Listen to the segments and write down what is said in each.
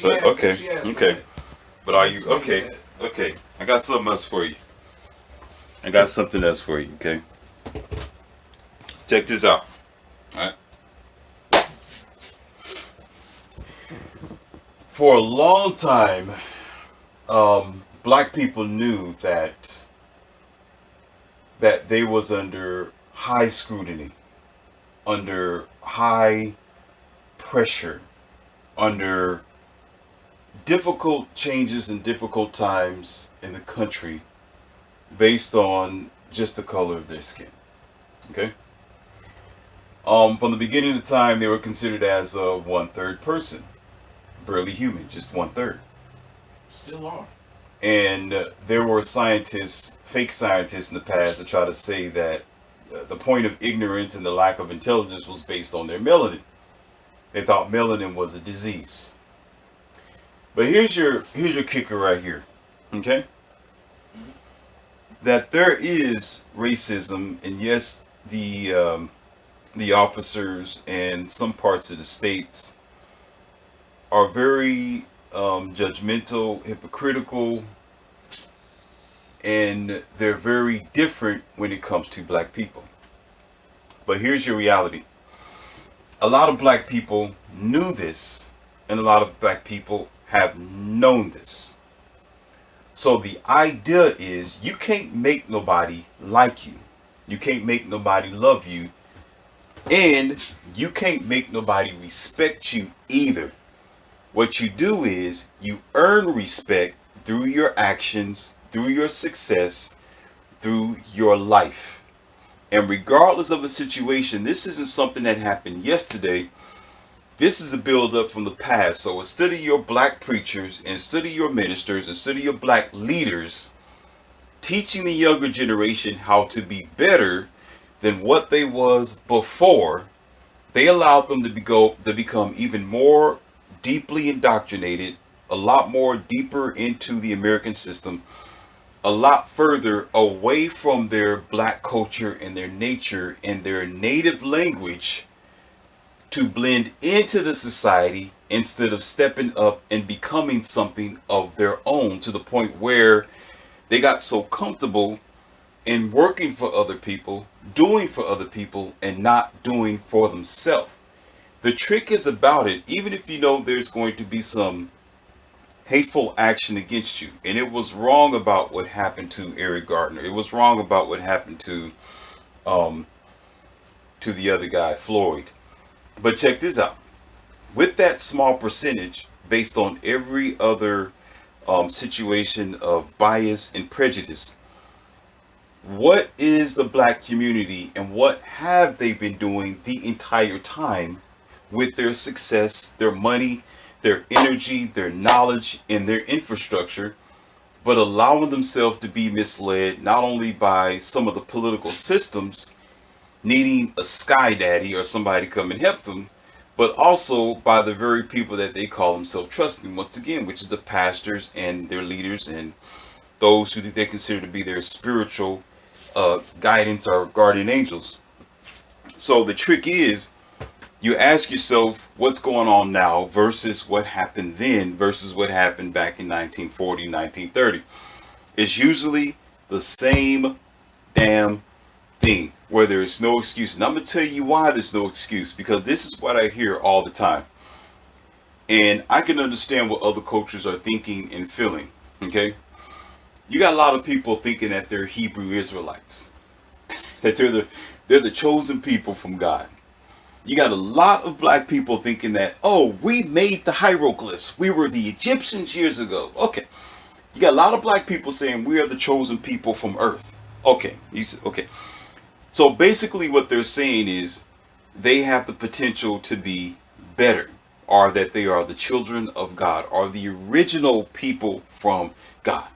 But okay, She asked for okay. that. But are You you explain okay? that. Okay. I got something else for you. I got something else for you. Okay. Check this out. All right. For a long time, black people knew that they was under high scrutiny, under high pressure, under difficult changes and difficult times in the country based on just the color of their skin. Okay. From the beginning of time, they were considered as a one-third person, barely human, just one-third. Still are. And there were scientists, fake scientists in the past that try to say that the point of ignorance and the lack of intelligence was based on their melanin. They thought melanin was a disease. But here's your kicker right here. Okay? That there is racism, and yes, the officers and some parts of the states are very judgmental, hypocritical, and they're very different when it comes to black people. But here's your reality. A lot of black people knew this, and a lot of black people have known this. So the idea is you can't make nobody like you. You can't make nobody love you. And you can't make nobody respect you either. What you do is you earn respect through your actions, through your success, through your life. And regardless of the situation, this isn't something that happened yesterday. This is a build up from the past. So instead of your black preachers, instead of your ministers, instead of your black leaders teaching the younger generation how to be better than what they was before, they allowed them to become even more deeply indoctrinated, a lot more deeper into the American system, a lot further away from their black culture and their nature and their native language to blend into the society instead of stepping up and becoming something of their own, to the point where they got so comfortable in working for other people, doing for other people, and not doing for themselves. The trick is about it, even if you know there's going to be some hateful action against you, and it was wrong about what happened to Eric Gardner. It was wrong about what happened um to the other guy, Floyd. But check this out. With that small percentage, based on every other situation of bias and prejudice, what is the black community and what have they been doing the entire time with their success, their money, their energy, their knowledge, and their infrastructure, but allowing themselves to be misled not only by some of the political systems needing a sky daddy or somebody to come and help them, but also by the very people that they call themselves trusting, once again, which is the pastors and their leaders and those who they consider to be their spiritual guidance or guardian angels. So the trick is you ask yourself what's going on now versus what happened then versus what happened back in 1940, 1930. It's usually the same damn thing where there's no excuse. And I'm going to tell you why there's no excuse, because this is what I hear all the time. And I can understand what other cultures are thinking and feeling. Okay? You got a lot of people thinking that they're Hebrew Israelites, that they're the chosen people from God. You got a lot of black people thinking that, oh, we made the hieroglyphs. We were the Egyptians years ago. Okay. You got a lot of black people saying we are the chosen people from Earth. Okay. Okay. So basically what they're saying is they have the potential to be better, or that they are the children of God, or the original people from God.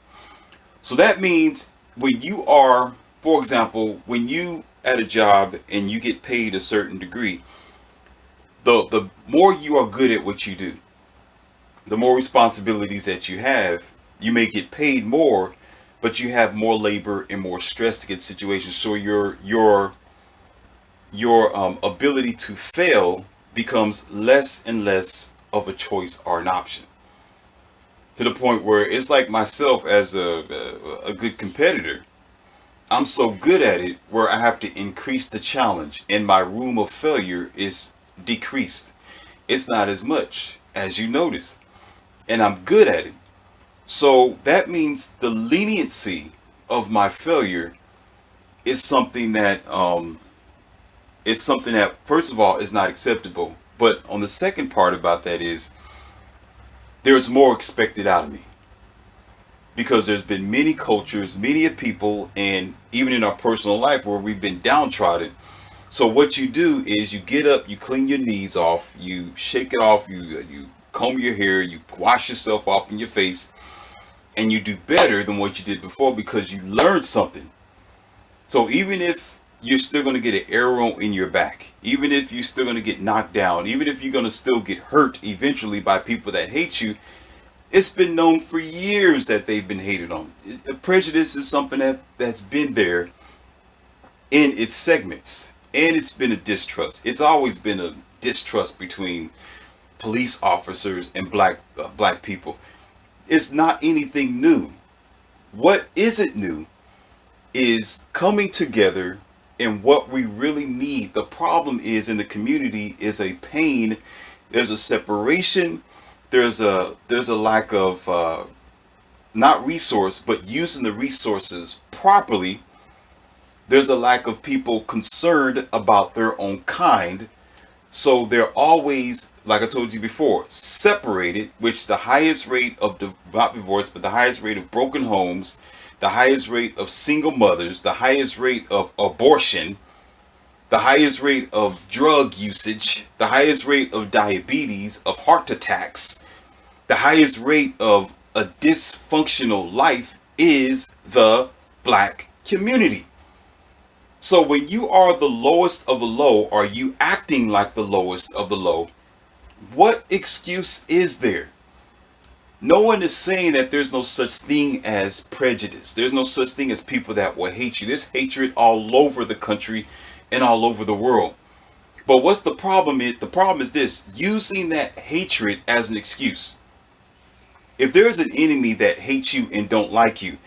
So that means when you are, for example, when you at a job and you get paid a certain degree, the more you are good at what you do, the more responsibilities that you have, you may get paid more, but you have more labor and more stress to get situations. So your ability to fail becomes less and less of a choice or an option. to the point where it's like myself as a good competitor. I'm so good at it where I have to increase the challenge, and my room of failure is decreased. It's not as much as you notice, and I'm good at it. So that means the leniency of my failure is something that it's something that first of all is not acceptable. But on the second part about that is there's more expected out of me because there's been many cultures, many of people, and even in our personal life where we've been downtrodden. So what you do is you get up, you clean your knees off, you shake it off, you comb your hair, you wash yourself off in your face, and you do better than what you did before because you learned something. So even if you're still going to get an arrow in your back, even if you're still going to get knocked down, even if you're going to still get hurt eventually by people that hate you, it's been known for years that they've been hated on. Prejudice is something that's been there in its segments, and it's been a distrust. It's always been a distrust between police officers and black people. It's not anything new. What isn't new is coming together in what we really need. The problem is in the community is a pain. There's a separation. There's a lack of not resource, but using the resources properly. There's a lack of people concerned about their own kind. So they're always, like I told you before, separated, which the highest rate of not divorce, but the highest rate of broken homes, the highest rate of single mothers, the highest rate of abortion, the highest rate of drug usage, the highest rate of diabetes, of heart attacks, the highest rate of a dysfunctional life is the black community. So when you are the lowest of the low, are you acting like the lowest of the low? What excuse is there? No one is saying that there's no such thing as prejudice. There's no such thing as people that will hate you. There's hatred all over the country and all over the world. But what's the problem? The problem is this: using that hatred as an excuse. If there's an enemy that hates you and don't like you,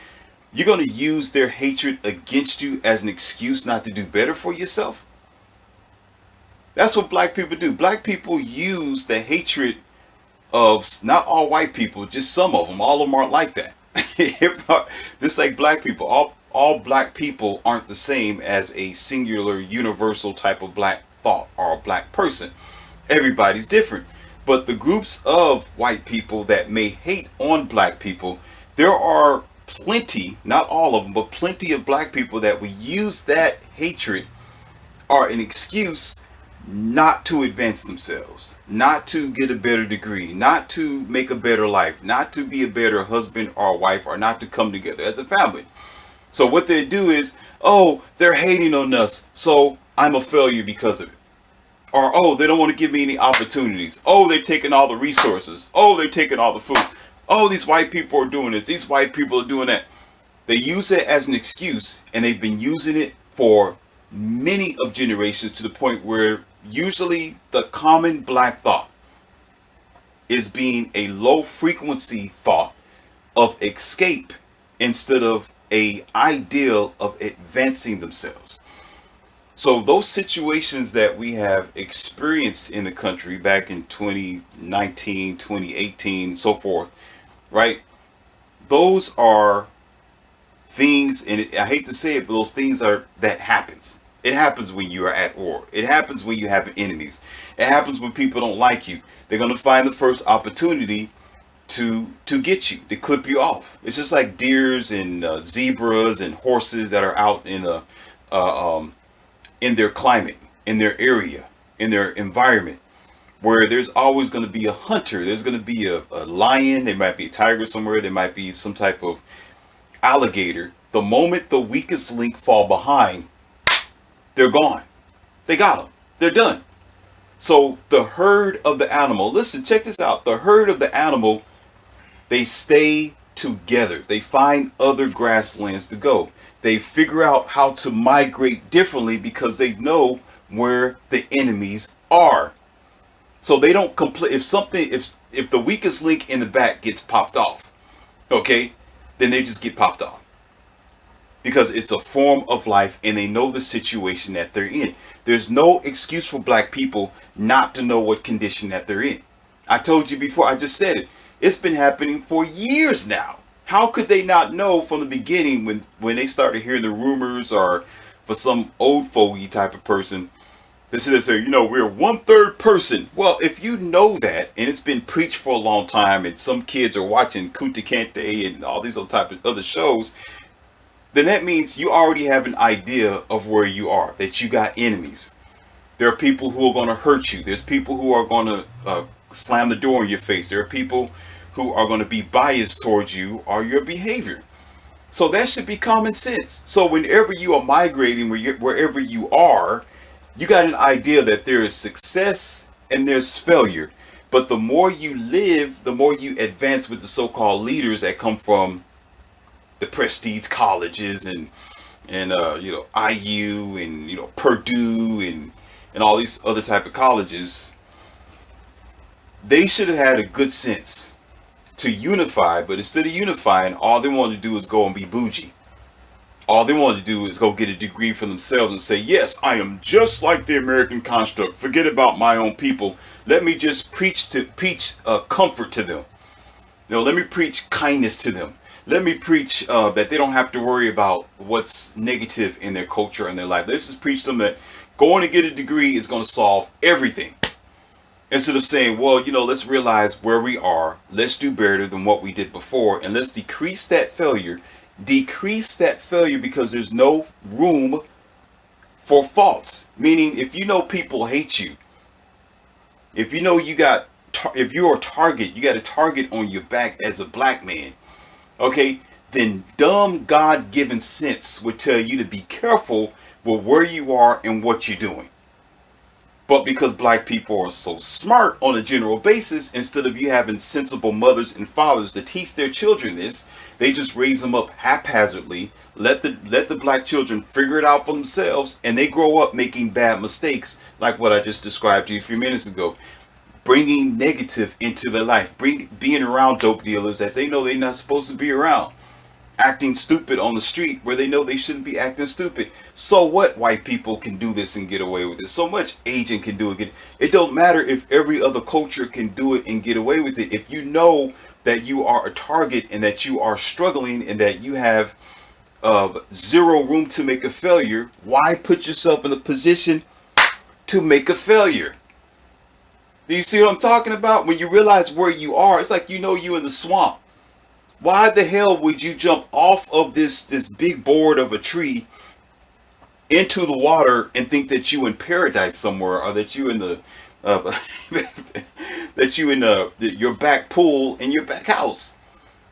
you're going to use their hatred against you as an excuse not to do better for yourself? That's what black people do. Black people use the hatred of not all white people, just some of them. All of them aren't like that. Just like black people, all black people aren't the same as a singular, universal type of black thought or a black person. Everybody's different. But the groups of white people that may hate on black people, there are plenty, not all of them, but plenty of black people that will use that hatred or an excuse not to advance themselves, not to get a better degree, not to make a better life, not to be a better husband or wife, or not to come together as a family. So what they do is, oh, they're hating on us, so I'm a failure because of it. Or, oh, they don't want to give me any opportunities. Oh, they're taking all the resources. Oh, they're taking all the food. Oh, these white people are doing this. These white people are doing that. They use it as an excuse, and they've been using it for many of generations, to the point where usually the common black thought is being a low frequency thought of escape instead of a ideal of advancing themselves. So those situations that we have experienced in the country back in 2019, 2018, so forth, right? Those are things, and I hate to say it, but those things are, that happens. It happens when you are at war. It happens when you have enemies. It happens when people don't like you. They're going to find the first opportunity to get you, to clip you off. It's just like deers and zebras and horses that are out in their climate, in their area, in their environment, where there's always going to be a hunter. There's going to be a lion. There might be a tiger somewhere. There might be some type of alligator. The moment the weakest link fall behind, they're gone. They got them. They're done. So the herd of the animal, listen, check this out. The herd of the animal, they stay together. They find other grasslands to go. They figure out how to migrate differently because they know where the enemies are. So they don't if the weakest link in the back gets popped off, okay, then they just get popped off. Because it's a form of life and they know the situation that they're in. There's no excuse for black people not to know what condition that they're in. I told you before, I just said it. It's been happening for years now. How could they not know from the beginning when they started hearing the rumors, or for some old fogey type of person, they say, you know, we're 1/3 person. Well, if you know that, and it's been preached for a long time, and some kids are watching Kunta Kinte and all these other type of other shows, then that means you already have an idea of where you are, that you got enemies. There are people who are going to hurt you. There's people who are going to slam the door in your face. There are people who are going to be biased towards you or your behavior. So that should be common sense. So whenever you are migrating, wherever you are, you got an idea that there is success and there's failure. But the more you live, the more you advance with the so-called leaders that come from the prestige colleges and you know, IU and, you know, Purdue and all these other type of colleges. They should have had a good sense to unify, but instead of unifying, all they wanted to do is go and be bougie. All they wanted to do is go get a degree for themselves and say, yes, I am just like the American construct. Forget about my own people. Let me just preach comfort to them. You know, let me preach kindness to them. Let me preach that they don't have to worry about what's negative in their culture and their life. Let's just preach them that going to get a degree is going to solve everything. Instead of saying, well, you know, let's realize where we are. Let's do better than what we did before. And let's decrease that failure. Decrease that failure because there's no room for faults. Meaning, if you know people hate you, if you know if you're a target, you got a target on your back as a black man, okay, then dumb God-given sense would tell you to be careful with where you are and what you're doing. But because black people are so smart on a general basis, instead of you having sensible mothers and fathers to teach their children this, they just raise them up haphazardly, let the black children figure it out for themselves, and they grow up making bad mistakes, like what I just described to you a few minutes ago. Bringing negative into their life, being around dope dealers that they know they're not supposed to be around. Acting stupid on the street where they know they shouldn't be acting stupid. So what? White people can do this and get away with it. So much Asian can do it. It don't matter if every other culture can do it and get away with it. If you know that you are a target and that you are struggling and that you have zero room to make a failure, why put yourself in a position to make a failure? Do you see what I'm talking about? When you realize where you are, it's like you know you in the swamp. Why the hell would you jump off of this big board of a tree into the water and think that you in paradise somewhere, or that you in the that you in your back pool in your back house?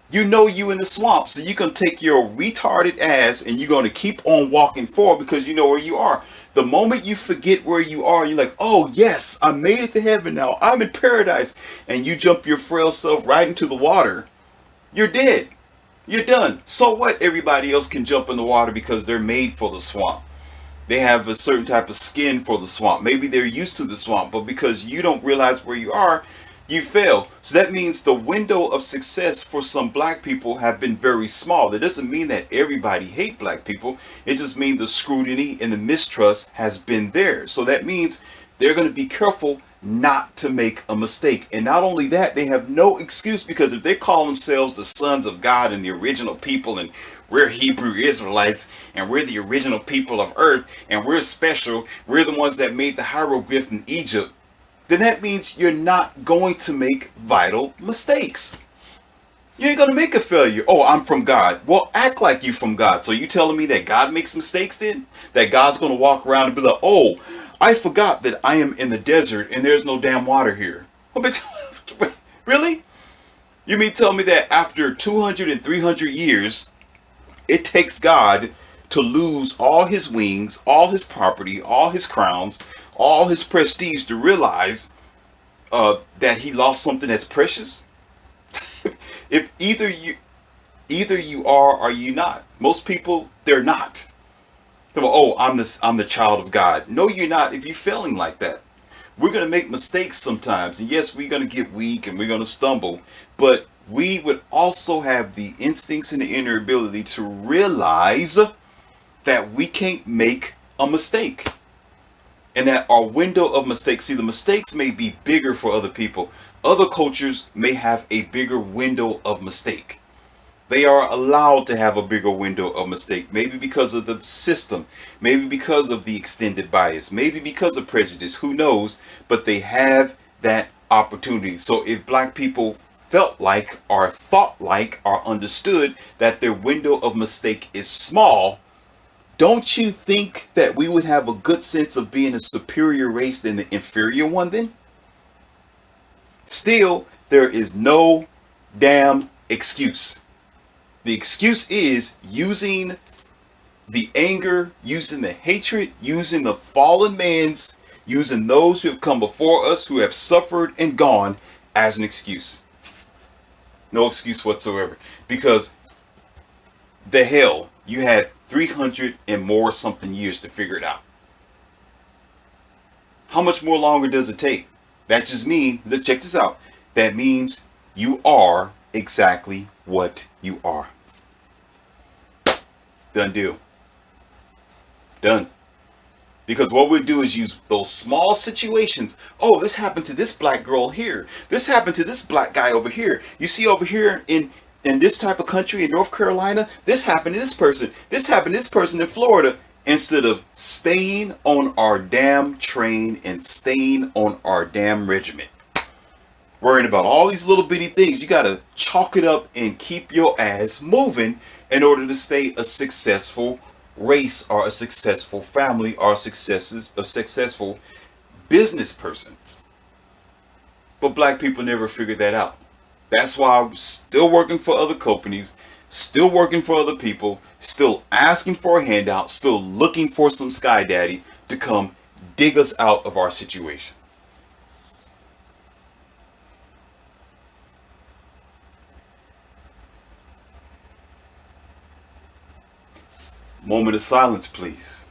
You know you in the swamp, so you're gonna take your retarded ass and you're gonna keep on walking forward because you know where you are. The moment you forget where you are, you're like, oh yes, I made it to heaven now. I'm in paradise, and you jump your frail self right into the water. You're dead. You're done. So what? Everybody else can jump in the water because they're made for the swamp. They have a certain type of skin for the swamp. Maybe they're used to the swamp, but because you don't realize where you are, you fail. So that means the window of success for some black people have been very small. That doesn't mean that everybody hate black people. It just means the scrutiny and the mistrust has been there. So that means they're going to be careful not to make a mistake. And not only that, they have no excuse, because if they call themselves the sons of God and the original people, and we're Hebrew Israelites and we're the original people of earth and we're special, we're the ones that made the hieroglyph in Egypt, then that means you're not going to make vital mistakes. You ain't going to make a failure. Oh, I'm from God. Well, act like you from God. So you telling me that God makes mistakes then? That God's going to walk around and be like, oh, I forgot that I am in the desert and there's no damn water here. Really? You mean tell me that after 200 and 300 years, it takes God to lose all his wings, all his property, all his crowns, all his prestige to realize that he lost something that's precious? If either you are or you not. Most people, they're not. Oh, I'm the child of God. No, you're not if you're failing like that. We're going to make mistakes sometimes. And yes, we're going to get weak and we're going to stumble. But we would also have the instincts and the inner ability to realize that we can't make a mistake. And that our window of mistakes, see, the mistakes may be bigger for other people. Other cultures may have a bigger window of mistake. They are allowed to have a bigger window of mistake, maybe because of the system, maybe because of the extended bias, maybe because of prejudice, who knows, but they have that opportunity. So if black people felt like or thought like or understood that their window of mistake is small, don't you think that we would have a good sense of being a superior race than the inferior one then? Still, there is no damn excuse. The excuse is using the anger, using the hatred, using the fallen man's, using those who have come before us, who have suffered and gone, as an excuse. No excuse whatsoever. Because the hell, you had 300 and more something years to figure it out. How much more longer does it take? That just means, let's check this out. That means you are exactly what you are. Done deal. Done. Because what we do is use those small situations. Oh, this happened to this black girl here. This happened to this black guy over here. You see over here in this type of country in North Carolina, this happened to this person. This happened to this person in Florida. Instead of staying on our damn train and staying on our damn regiment. Worrying about all these little bitty things. You got to chalk it up and keep your ass moving in order to stay a successful race or a successful family or a successful business person. But black people never figured that out. That's why I'm still working for other companies, still working for other people, still asking for a handout, still looking for some sky daddy to come dig us out of our situation. Moment of silence, please.